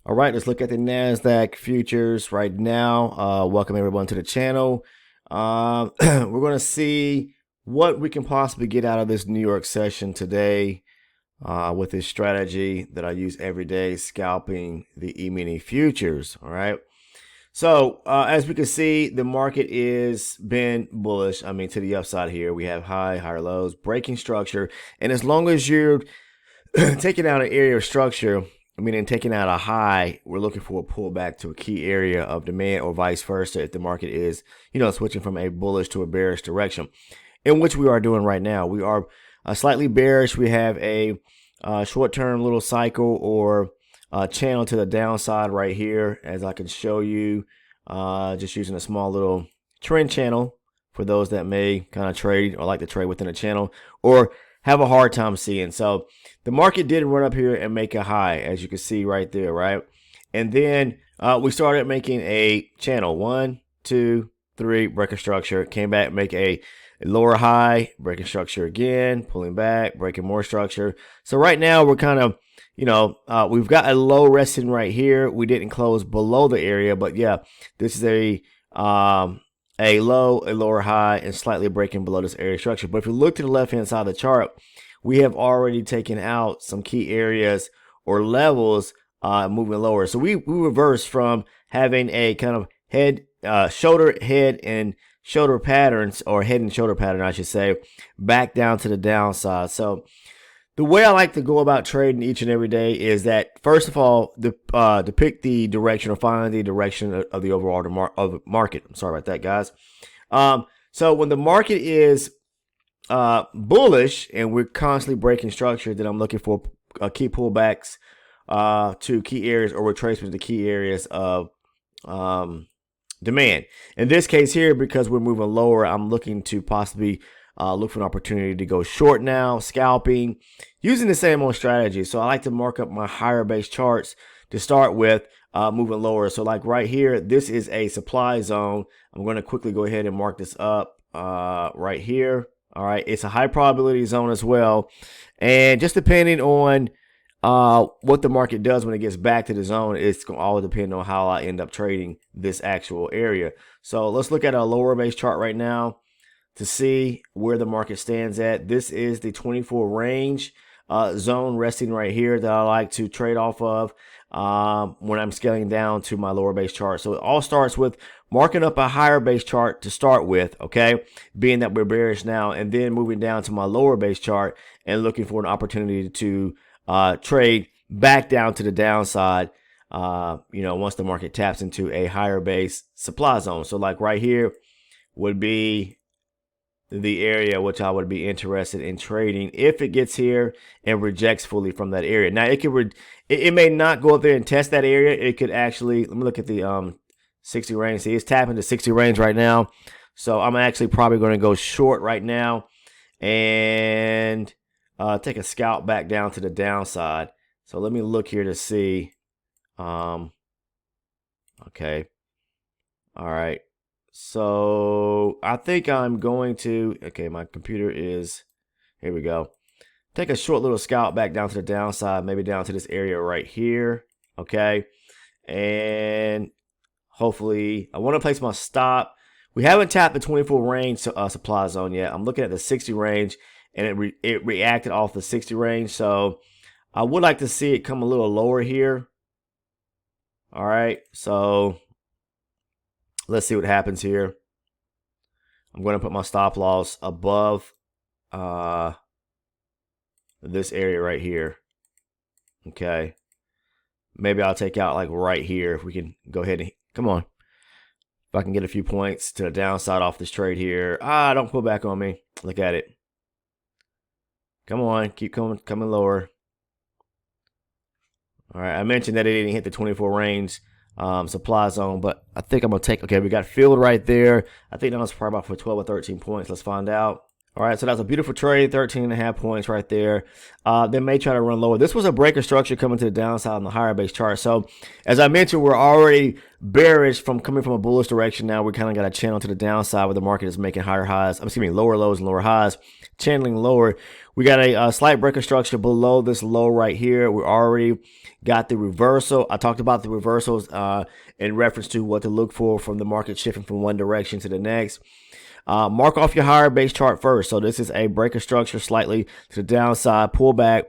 All right, let's look at the Nasdaq Futures right now. Welcome everyone to the channel. We're going to see what we can possibly get out of this New York session today with this strategy that I use every day, scalping the E-mini futures. All right. So as we can see, the market is been bullish. I mean, to the upside here, we have higher lows, breaking structure, and as long as you're taking out an area of structure, meaning taking out a high, we're looking for a pullback to a key area of demand, or vice versa if the market is, switching from a bullish to a bearish direction, in which we are doing right now. We are slightly bearish. We have a short-term little cycle or channel to the downside right here, as I can show you, just using a small little trend channel for those that may kind of trade or like to trade within a channel or have a hard time seeing. So the market did run up here and make a high, as you can see right there, right? And then we started making a channel, 1, 2, 3, breaking structure, came back, make a lower high, breaking structure again, pulling back, breaking more structure. So right now we're kind of, we've got a low resting right here. We didn't close below the area, but yeah, this is a low, a lower high, and slightly breaking below this area structure. But if you look to the left-hand side of the chart, we have already taken out some key areas or levels moving lower. So we reversed from having a kind of head, shoulder, head, and shoulder patterns, or head and shoulder pattern, I should say, back down to the downside. So the way I like to go about trading each and every day is that, first of all, depict the direction or find the direction of the overall market. I'm sorry about that, guys. So when the market is bullish and we're constantly breaking structure, then I'm looking for key pullbacks to key areas or retracements to key areas of demand. In this case here, because we're moving lower, I'm looking to possibly look for an opportunity to go short now, scalping, using the same old strategy. So I like to mark up my higher base charts to start with, moving lower. So like right here, this is a supply zone. I'm going to quickly go ahead and mark this up right here. All right, it's a high probability zone as well. And just depending on what the market does when it gets back to the zone, it's going to all depend on how I end up trading this actual area. So let's look at a lower base chart right now to see where the market stands at. This is the 24 range zone resting right here that I like to trade off of when I'm scaling down to my lower base chart. So it all starts with marking up a higher base chart to start with, okay, being that we're bearish now, and then moving down to my lower base chart and looking for an opportunity to trade back down to the downside, once the market taps into a higher base supply zone. So like right here would be the area which I would be interested in trading if it gets here and rejects fully from that area. Now it may not go up there and test that area. It could actually, let me look at the 60 range. See, it's tapping to 60 range right now. So I'm actually probably going to go short right now and take a scalp back down to the downside. So let me look here to see. Okay. All right. So I think I'm going to, okay, my computer is, here we go. Take a short little scalp back down to the downside, maybe down to this area right here. Okay. And hopefully I want to place my stop. We haven't tapped the 24 range supply zone yet. I'm looking at the 60 range, and it reacted off the 60 range. So I would like to see it come a little lower here. All right. So let's see what happens here. I'm going to put my stop loss above this area right here. Okay. Maybe I'll take out like right here if we can go ahead and, come on. If I can get a few points to the downside off this trade here. Don't pull back on me. Look at it. Come on. Keep coming lower. All right. I mentioned that it didn't hit the 24 range supply zone, but I think I'm gonna take, okay, we got filled right there. I think that was probably about for 12 or 13 points. Let's find out. All right, so that's a beautiful trade, 13.5 points right there. They may try to run lower. This was a breaker structure coming to the downside on the higher base chart. So as I mentioned, we're already bearish from coming from a bullish direction. Now we kind of got a channel to the downside where the market is making higher highs, lower lows and lower highs. channeling lower. We got a slight breaker structure below this low right here. We already got the reversal. I talked about the reversals in reference to what to look for from the market shifting from one direction to the next. Mark off your higher base chart first. So this is a breaker structure slightly to the downside, pullback,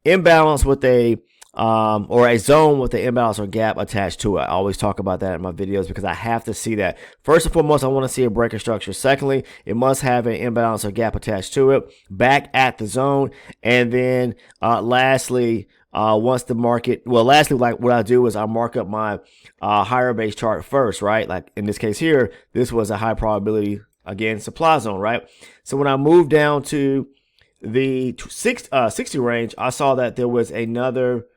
imbalance with a or a zone with the imbalance or gap attached to it. I always talk about that in my videos because I have to see that. First and foremost, I want to see a breaker structure. Secondly, it must have an imbalance or gap attached to it, back at the zone. And then lastly, once the market, lastly, like what I do is I mark up my higher base chart first, right? Like in this case here, this was a high probability, again, supply zone, right? So when I move down to the 60 range, I saw that there was another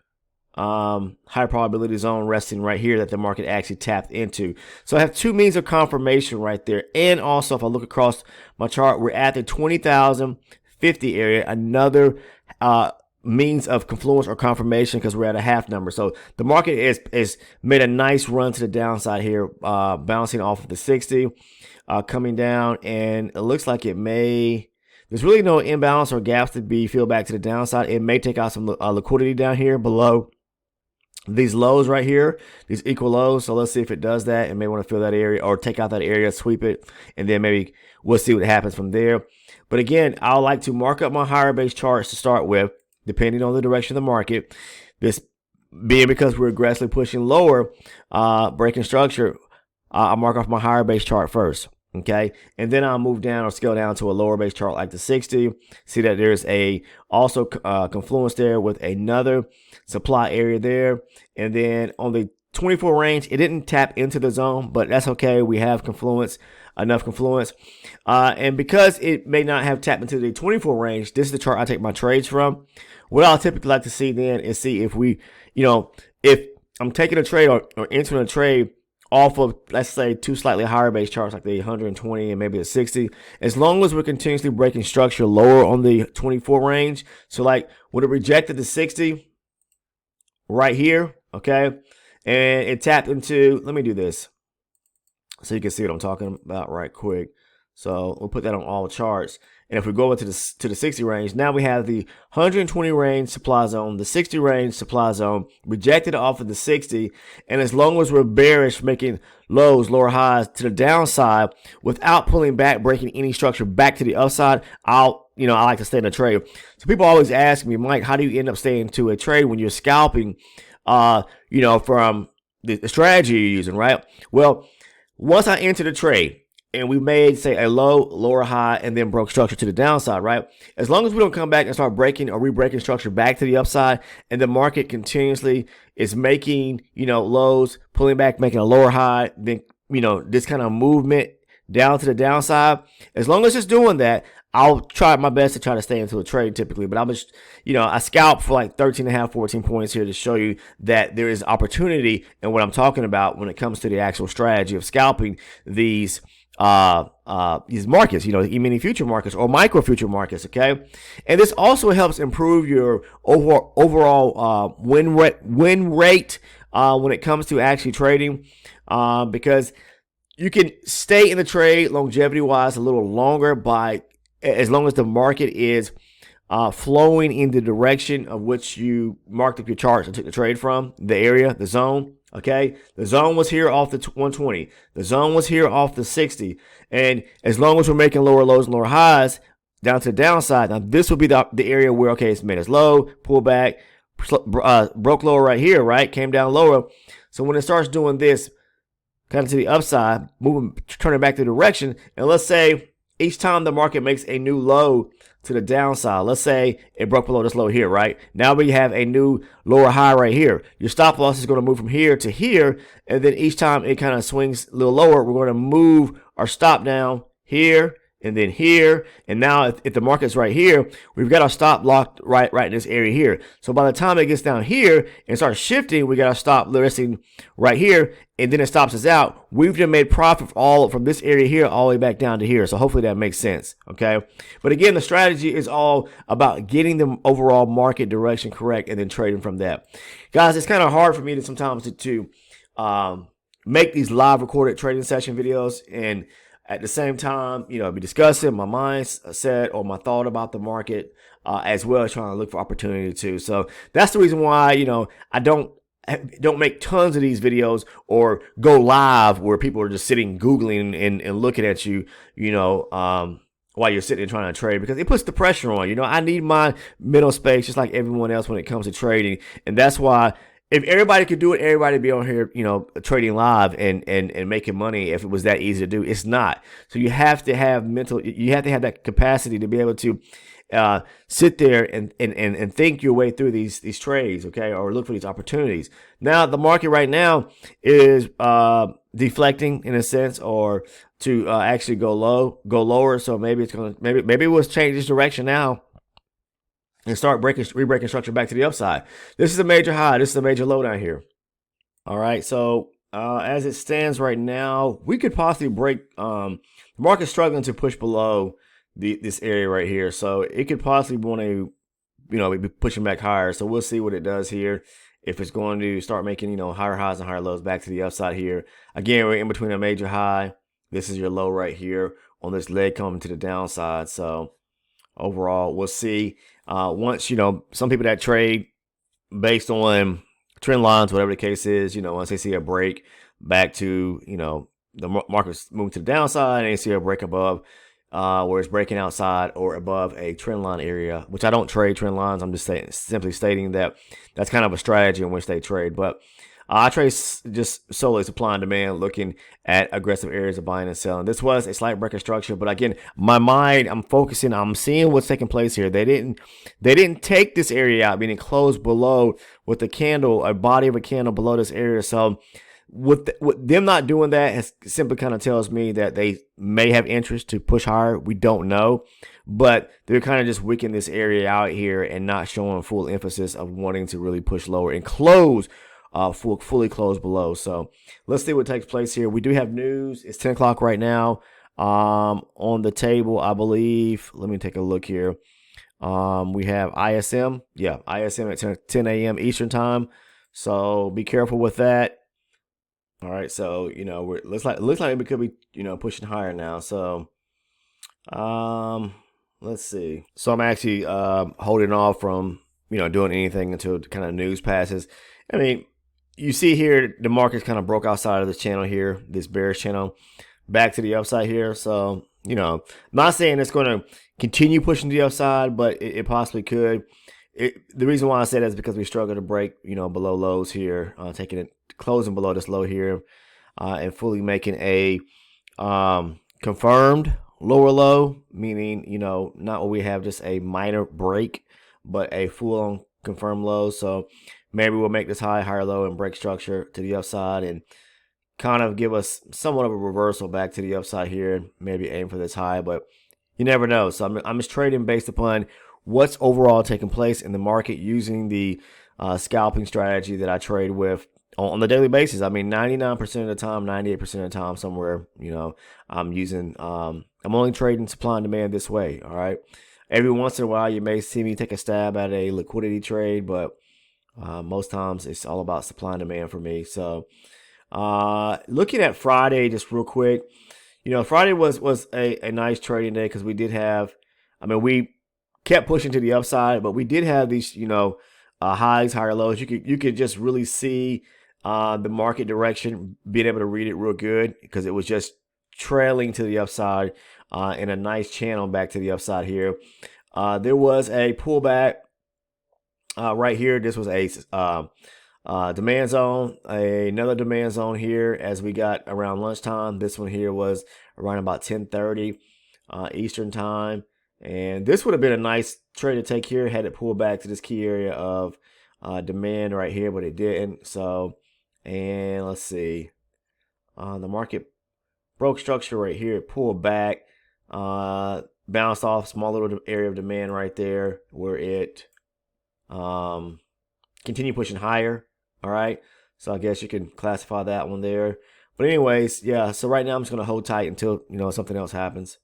high probability zone resting right here that the market actually tapped into. So I have two means of confirmation right there. And also, if I look across my chart, we're at the 20,050 area, another means of confluence or confirmation because we're at a half number. So the market is made a nice run to the downside here, bouncing off of the 60, coming down, and it looks like it may. There's really no imbalance or gaps to be filled back to the downside. It may take out some liquidity down here below these lows right here, these equal lows. So let's see if it does that. It may want to fill that area or take out that area, sweep it, and then maybe we'll see what happens from there. But again, I like to mark up my higher base charts to start with, depending on the direction of the market. This being because we're aggressively pushing lower, breaking structure, I'll mark off my higher base chart first. Okay, and then I'll move down or scale down to a lower base chart like the 60. See that there's a also confluence there with another supply area there. And then on the 24 range, it didn't tap into the zone, but that's okay. We have confluence, enough confluence. And because it may not have tapped into the 24 range, this is the chart I take my trades from. What I'll typically like to see then is see if we, if I'm taking a trade or entering a trade off of, let's say, two slightly higher base charts like the 120 and maybe the 60, as long as we're continuously breaking structure lower on the 24 range. So like when it rejected the 60 right here, okay, and it tapped into, let me do this so you can see what I'm talking about right quick. So we'll put that on all charts. And if we go into the 60 range, now we have the 120 range supply zone, the 60 range supply zone, rejected off of the 60. And as long as we're bearish, making lows, lower highs to the downside without pulling back, breaking any structure back to the upside, I like to stay in a trade. So people always ask me, Mike, how do you end up staying to a trade when you're scalping, from the strategy you're using, right? Well, once I enter the trade, and we made, say, a low, lower high, and then broke structure to the downside, right? As long as we don't come back and start breaking or re-breaking structure back to the upside, and the market continuously is making, lows, pulling back, making a lower high, then, this kind of movement down to the downside, as long as it's doing that, I'll try my best to try to stay into a trade typically, but I'm just, I scalp for like 13 and a half, 14 points here to show you that there is opportunity in what I'm talking about when it comes to the actual strategy of scalping these markets, E-mini future markets or micro future markets, okay? And this also helps improve your overall win rate when it comes to actually trading, because you can stay in the trade longevity-wise a little longer as long as the market is flowing in the direction of which you marked up your charts and took the trade from, the area, the zone. Okay, the zone was here off the 120. The zone was here off the 60. And as long as we're making lower lows and lower highs down to the downside, now this will be the area where, okay, it's made us low, pull back, broke lower right here, right? Came down lower. So when it starts doing this kind of to the upside, turning back the direction, and let's say each time the market makes a new low to the downside, let's say it broke below this low here, right? Now we have a new lower high right here. Your stop loss is going to move from here to here, and then each time it kind of swings a little lower, we're going to move our stop down here and then here. And now if the market's right here, we've got our stop locked right in this area here. So by the time it gets down here and starts shifting, we got our stop listing right here, and then it stops us out. We've just made profit all from this area here all the way back down to here. So hopefully that makes sense, okay? But again, the strategy is all about getting the overall market direction correct and then trading from that. Guys, it's kind of hard for me to sometimes to make these live recorded trading session videos, and at the same time, be discussing my mindset or my thought about the market, as well as trying to look for opportunity too. So that's the reason why, I don't make tons of these videos or go live where people are just sitting Googling and looking at you, while you're sitting and trying to trade, because it puts the pressure on. I need my mental space just like everyone else when it comes to trading. And that's why if everybody could do it, everybody would be on here, trading live and making money if it was that easy to do. It's not. So you have to have that capacity to be able to sit there and think your way through these trades, okay, or look for these opportunities. Now the market right now is deflecting in a sense, or to actually go lower. So maybe maybe we'll change this direction now and start re-breaking structure back to the upside. This is a major high. This is a major low down here. All right. So as it stands right now, we could possibly break. The market's struggling to push below this area right here, so it could possibly want to, be pushing back higher. So we'll see what it does here. If it's going to start making, higher highs and higher lows back to the upside here. Again, we're in between a major high. This is your low right here on this leg coming to the downside. So overall, we'll see. Once, some people that trade based on trend lines, whatever the case is, once they see a break back to, the market's moving to the downside and they see a break above, where it's breaking outside or above a trend line area, which I don't trade trend lines. I'm just simply stating that that's kind of a strategy in which they trade. But I trade just solely supply and demand, looking at aggressive areas of buying and selling. This was a slight breaker structure, but again, my mind, I'm seeing what's taking place here. They didn't take this area out, meaning close below with a candle, a body of a candle below this area. So with them not doing that, simply kind of tells me that they may have interest to push higher. We don't know, but they're kind of just wicking this area out here and not showing full emphasis of wanting to really push lower and close fully closed below. So let's see what takes place here. We do have news. It's 10 o'clock right now. On the table, I believe. Let me take a look here. We have ISM. Yeah, ISM at 10 a.m. Eastern time. So be careful with that. All right. So looks like we could be pushing higher now. So let's see. So I'm actually holding off from doing anything until kind of news passes. I mean, you see here, the market's kind of broke outside of this channel here, this bearish channel, back to the upside here. So, I'm not saying it's going to continue pushing to the upside, but it possibly could. The reason why I say that is because we struggle to break, below lows here, closing below this low here, and fully making a confirmed lower low, meaning, not what we have just a minor break, but a full-on confirmed low. So maybe we'll make this higher low and break structure to the upside and kind of give us somewhat of a reversal back to the upside here. Maybe aim for this high, but you never know. So I'm just trading based upon what's overall taking place in the market using the scalping strategy that I trade with on the daily basis. I mean, 99% of the time, 98% of the time, somewhere, I'm using, I'm only trading supply and demand this way. All right. Every once in a while, you may see me take a stab at a liquidity trade, but most times it's all about supply and demand for me. So looking at Friday, just real quick, Friday was a nice trading day because we did have, we kept pushing to the upside, but we did have these, highs, higher lows. You could just really see the market direction, being able to read it real good because it was just trailing to the upside in a nice channel back to the upside here. There was a pullback right here. This was a demand zone, another demand zone here as we got around lunchtime. This one here was around about 10:30 Eastern time. And this would have been a nice trade to take here had it pulled back to this key area of demand right here, but it didn't. So, and let's see. The market broke structure right here. It pulled back, bounced off small little area of demand right there where it continued pushing higher. All right. So I guess you can classify that one there. But anyways, yeah. So right now I'm just going to hold tight until, something else happens.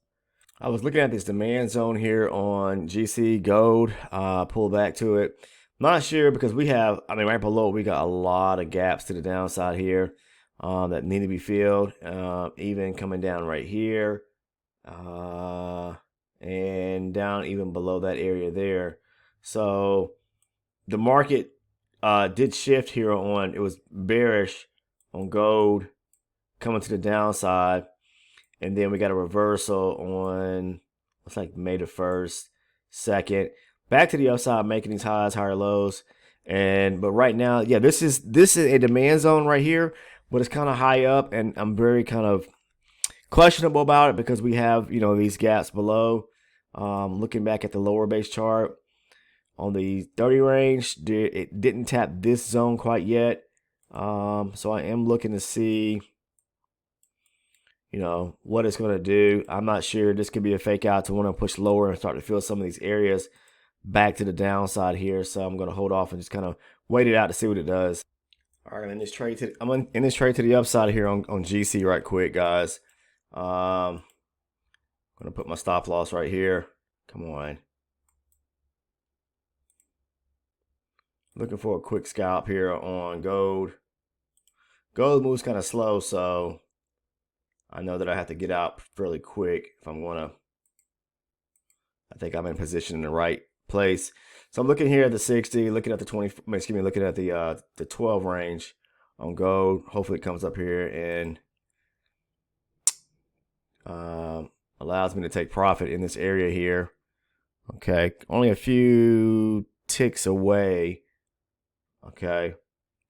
I was looking at this demand zone here on GC gold, pull back to it. Not sure because we have, right below, we got a lot of gaps to the downside here. that need to be filled, even coming down right here, and down even below that area there. So the market did shift here on, it was bearish on gold coming to the downside, and then we got a reversal on, looks like May the 1st, 2nd, back to the upside, making these highs, higher lows. But right now, yeah, this is a demand zone right here, but it's kind of high up, and I'm very kind of questionable about it because we have, you know, these gaps below. Looking back at the lower base chart on the 30 range, it didn't tap this zone quite yet. So I am looking to see, you know, what it's going to do. I'm not sure. This could be a fake out to want to push lower and start to fill some of these areas back to the downside here. So I'm going to hold off and just kind of wait it out to see what it does. All right, I'm in this trade to the upside here on GC right quick, guys. I'm going to put my stop loss right here. Come on. Looking for a quick scalp here on gold. Gold moves kind of slow, so I know that I have to get out fairly quick if I'm going to. I think I'm in position in the right place. So I'm looking here at the 60, looking at the 20, excuse me, looking at the 12 range on gold. Hopefully it comes up here and allows me to take profit in this area here. Okay, only a few ticks away. Okay,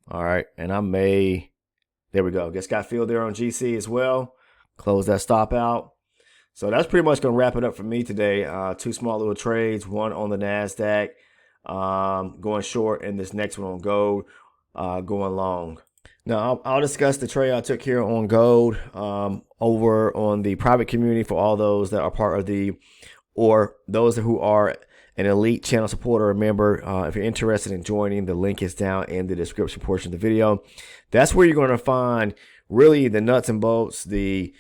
all right, and I may, there we go. Just got filled there on GC as well. Close that stop out. So that's pretty much going to wrap it up for me today. Two small little trades, one on the Nasdaq, going short, and this next one on gold, going long. Now, I'll discuss the trade I took here on gold over on the private community for all those that are part of the, or those who are an elite channel supporter or member. If you're interested in joining, the link is down in the description portion of the video. That's where you're going to find really the nuts and bolts, the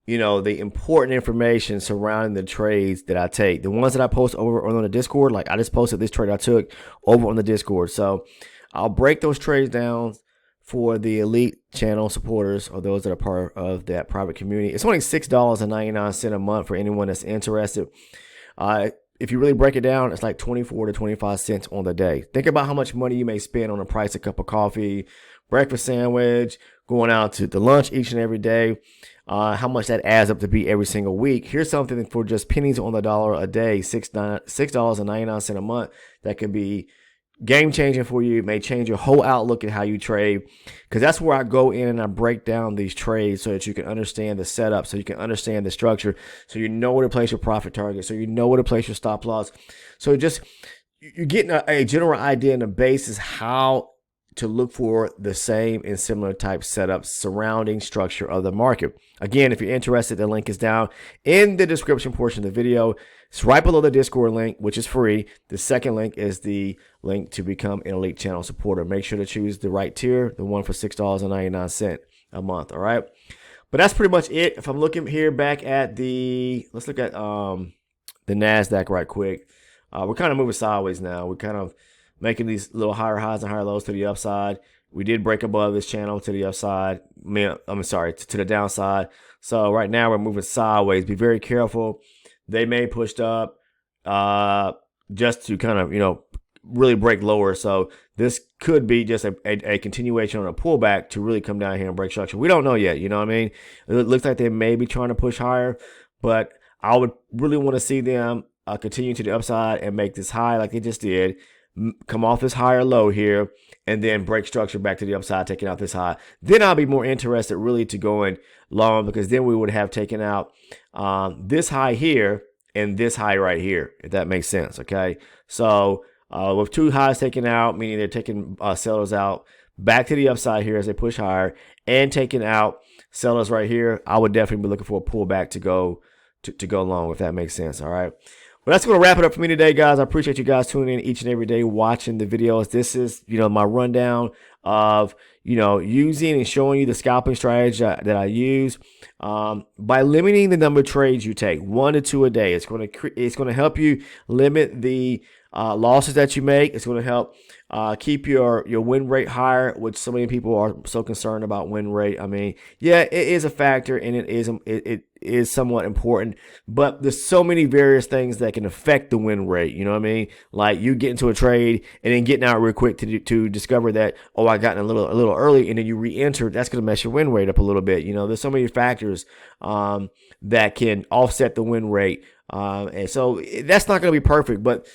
you know, the important information surrounding the trades that I take. The ones that I post over on the Discord, like I just posted this trade I took over on the Discord. So I'll break those trades down for the elite channel supporters or those that are part of that private community. It's only $6.99 a month for anyone that's interested. If you really break it down, it's like 24 to 25 cents on the day. Think about how much money you may spend on the price of a cup of coffee, breakfast sandwich, going out to lunch each and every day. How much that adds up to be every single week. Here's something for just pennies on the dollar a day, $6.99 a month. That could be game changing for you. It may change your whole outlook at how you trade, because that's where I go in and I break down these trades so that you can understand the setup, so you can understand the structure, so you know where to place your profit target, so you know where to place your stop loss. So just you're getting a general idea and a basis how to look for the same and similar type setups surrounding structure of the market. Again, if you're interested, the link is down in the description portion of the video. It's right below the Discord link, which is free. The second link is the link to become an elite channel supporter. Make sure to choose the right tier, the one for $6.99 a month. All right. But that's pretty much it. If I'm looking here back at the, let's look at the Nasdaq right quick. We're kind of moving sideways now. We're kind of making these little higher highs and higher lows to the upside. We did break above this channel to the upside. I'm sorry, to the downside. So right now we're moving sideways. Be very careful. They may push up just to kind of, you know, really break lower. So this could be just a continuation on a pullback to really come down here and break structure. We don't know yet. You know what I mean? It looks like they may be trying to push higher, but I would really want to see them continue to the upside and make this high like they just did. Come off this higher low here and then break structure back to the upside, taking out this high. Then I'll be more interested really to going long, because then we would have taken out this high here and this high right here, if that makes sense. Okay, so with two highs taken out, meaning they're taking sellers out back to the upside here as they push higher, and taking out sellers right here, I would definitely be looking for a pullback to go long, if that makes sense. All right. Well, that's going to wrap it up for me today, guys. I appreciate you guys tuning in each and every day, watching the videos. This is, you know, my rundown of, you know, using and showing you the scalping strategy that I use. By limiting the number of trades you take, 1 to 2 a day, it's going to help you limit the losses that you make. It's going to help keep your win rate higher, which so many people are so concerned about win rate. I mean, yeah, it is a factor, and it is somewhat important, but there's so many various things that can affect the win rate. You know what I mean? Like you get into a trade and then getting out real quick to discover that, oh, I got in a little early, and then you re-enter. That's going to mess your win rate up a little bit. You know, there's so many factors that can offset the win rate, and so that's not going to be perfect, but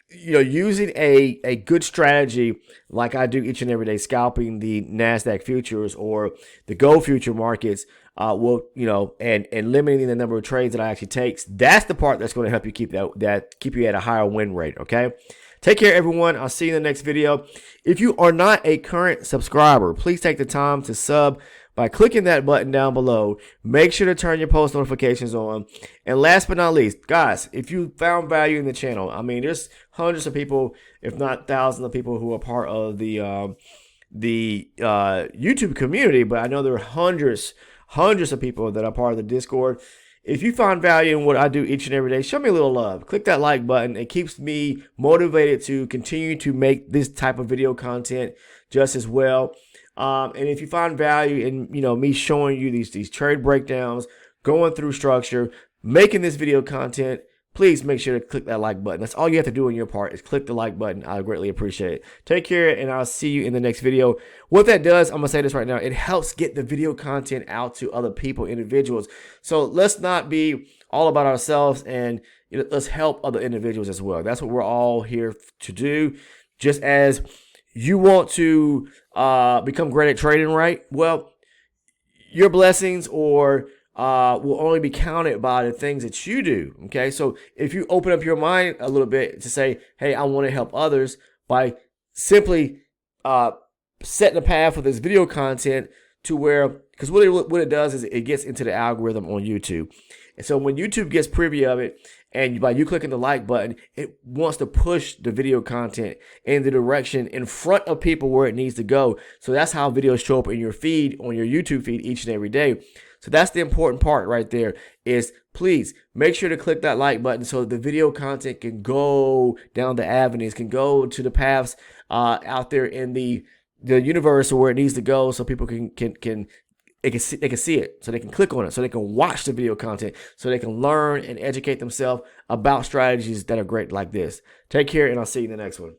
using a good strategy like I do each and every day, scalping the Nasdaq futures or the gold future markets, and limiting the number of trades that I actually take. That's the part that's going to help you keep you at a higher win rate. Okay. Take care, everyone. I'll see you in the next video. If you are not a current subscriber, please take the time to sub by clicking that button down below. Make sure to turn your post notifications on. And last but not least, guys, if you found value in the channel, I mean, there's hundreds of people, if not thousands of people who are part of the YouTube community, but I know there are hundreds of people that are part of the Discord. If you find value in what I do each and every day, show me a little love. Click that like button. It keeps me motivated to continue to make this type of video content just as well. And if you find value in me showing you these trade breakdowns, going through structure, making this video content, please make sure to click that like button. That's all you have to do on your part is click the like button. I greatly appreciate it. Take care, and I'll see you in the next video. What that does, I'm going to say this right now, it helps get the video content out to other people, individuals. So let's not be all about ourselves, and let's help other individuals as well. That's what we're all here to do. Just as you want to become great at trading, right? Well, your blessings will only be counted by the things that you do. Okay, so if you open up your mind a little bit to say, hey, I want to help others by simply setting a path for this video content to where, because what it does is it gets into the algorithm on YouTube. And so when YouTube gets privy of it, and by you clicking the like button, it wants to push the video content in the direction in front of people where it needs to go. So that's how videos show up in your feed, on your YouTube feed each and every day. So that's the important part right there, is please make sure to click that like button so the video content can go down the avenues, can go to the paths out there in the universe where it needs to go, so people can see it, so they can click on it, so they can watch the video content, so they can learn and educate themselves about strategies that are great like this. Take care, and I'll see you in the next one.